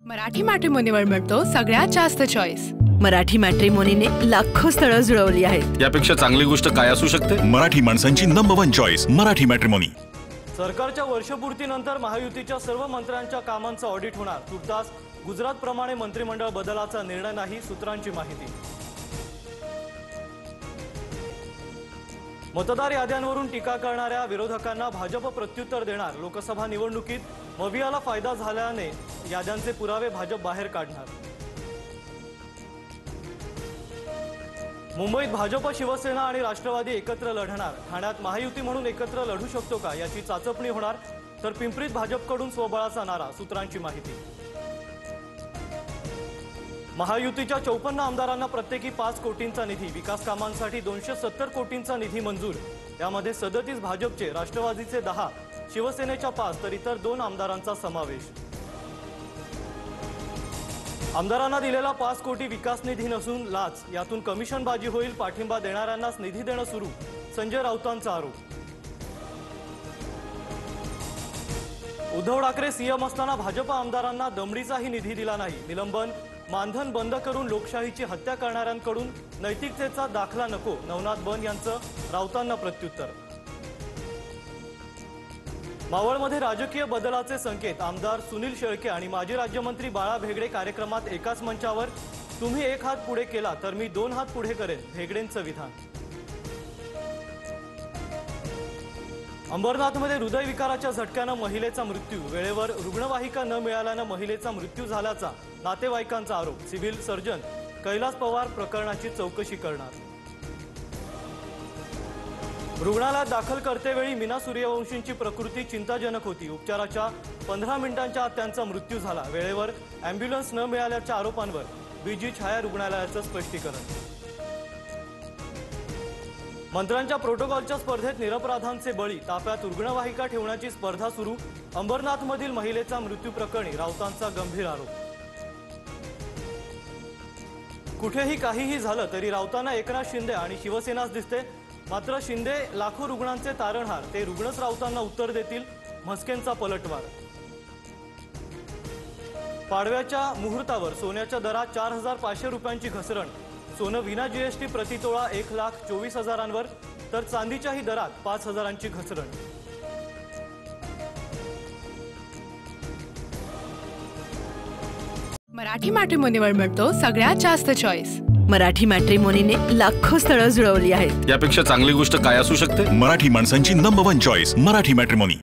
मराठी मॅट्रिमोनीवर मिळतो सगळ्यात जास्त चॉईस। मराठी मॅट्रिमोनीने लाखो स्थळं जुळवली आहेत। यापेक्षा चांगली गोष्ट काय असू शकते? मराठी माणसांची नंबर 1 चॉईस मराठी मॅट्रिमोनी। सरकारच्या वर्षपूर्तीनंतर महायुतीच्या सर्व मंत्र्यांच्या कामांचं ऑडिट होणार। तुर्तास गुजरात प्रमाणे मंत्रिमंडळ बदलाचा निर्णय नाही, सूत्रांची माहिती। मतदार याद्यांवरून टीका करणाऱ्या विरोधकांना भाजप प्रत्युत्तर देणार। लोकसभा निवडणुकीत मवियाला फायदा झाल्याने याद्यांचे पुरावे भाजप बाहेर काढणार। मुंबईत भाजप, शिवसेना आणि राष्ट्रवादी एकत्र लढणार। ठाण्यात महायुती म्हणून एकत्र लढू शकतो का याची चाचपणी होणार, तर पिंपरीत भाजपकडून स्वबळाचा नारा, सूत्रांची माहिती। महायुतीच्या 54 आमदारांना प्रत्येकी 5 कोटींचा निधी, विकास कामांसाठी 270 कोटींचा निधी मंजूर। यामध्ये 37 भाजपचे, राष्ट्रवादीचे 10, शिवसेनेच्या 5 तर इतर 2 आमदारांचा समावेश। आमदारांना दिलेला 5 कोटी विकास निधी नसून लाच, यातून कमिशनबाजी होईल। पाठिंबा देणाऱ्यांनाच निधी देणं सुरू, संजय राऊतांचा आरोप। उद्धव ठाकरे सीएम असताना भाजप आमदारांना दमडीचाही निधी दिला नाही। निलंबन, मानधन बंद करून लोकशाहीची हत्या करणाऱ्यांकडून नैतिकतेचा दाखला नको, नवनाथ बन यांचं राऊतांना प्रत्युत्तर। मावळमध्ये राजकीय बदलाचे संकेत, आमदार सुनील शेळके आणि माजी राज्यमंत्री बाळा भेगडे कार्यक्रमात एकाच मंचावर। तुम्ही एक हात पुढे केला तर मी 2 हात पुढे करेन, भेगडेंचं विधान। अंबरनाथमध्ये हृदयविकाराच्या झटक्यानं महिलेचा मृत्यू, वेळेवर रुग्णवाहिका न मिळाल्यानं महिलेचा मृत्यू झाल्याचा नातेवाईकांचा आरोप। सिव्हिल सर्जन कैलास पवार प्रकरणाची चौकशी करणार। रुग्णालयात दाखल करतेवेळी मीना सूर्यवंशींची प्रकृती चिंताजनक होती। उपचाराच्या 15 मिनिटांच्या आत त्यांचा मृत्यू झाला। वेळेवर अँब्युलन्स न मिळाल्याच्या आरोपांवर बीजी छाया रुग्णालयाचं स्पष्टीकरण। मंत्र्यांच्या प्रोटोकॉलच्या स्पर्धेत निरपराधांचे बळी, ताफ्यात रुग्णवाहिका ठेवण्याची स्पर्धा सुरू। अंबरनाथमधील महिलेचा मृत्यू प्रकरणी राऊतांचा गंभीर आरोप। कुठेही काहीही झालं तरी राऊतांना एकनाथ शिंदे आणि शिवसेनाच दिसते। मात्र शिंदे लाखो रुग्णांचे तारणहार, ते रुग्णच राऊतांना उत्तर देतील, म्हस्केंचा पलटवार। पाडव्याच्या मुहूर्तावर सोन्याच्या दरात 4500 रुपयांची घसरण। सोनं विना जीएसटी प्रतितोळा 1,24,000 तर चांदीच्याही दरात 5,000ची घसरण। मराठी मॅट्रिमोनीवर मिळतो सगळ्यात जास्त चॉईस। मराठी मॅट्रिमोनीने लाखो स्थळं जुळवली आहेत। यापेक्षा चांगली गोष्ट काय असू शकते? मराठी माणसांची नंबर 1 चॉईस मराठी मॅट्रिमोनी।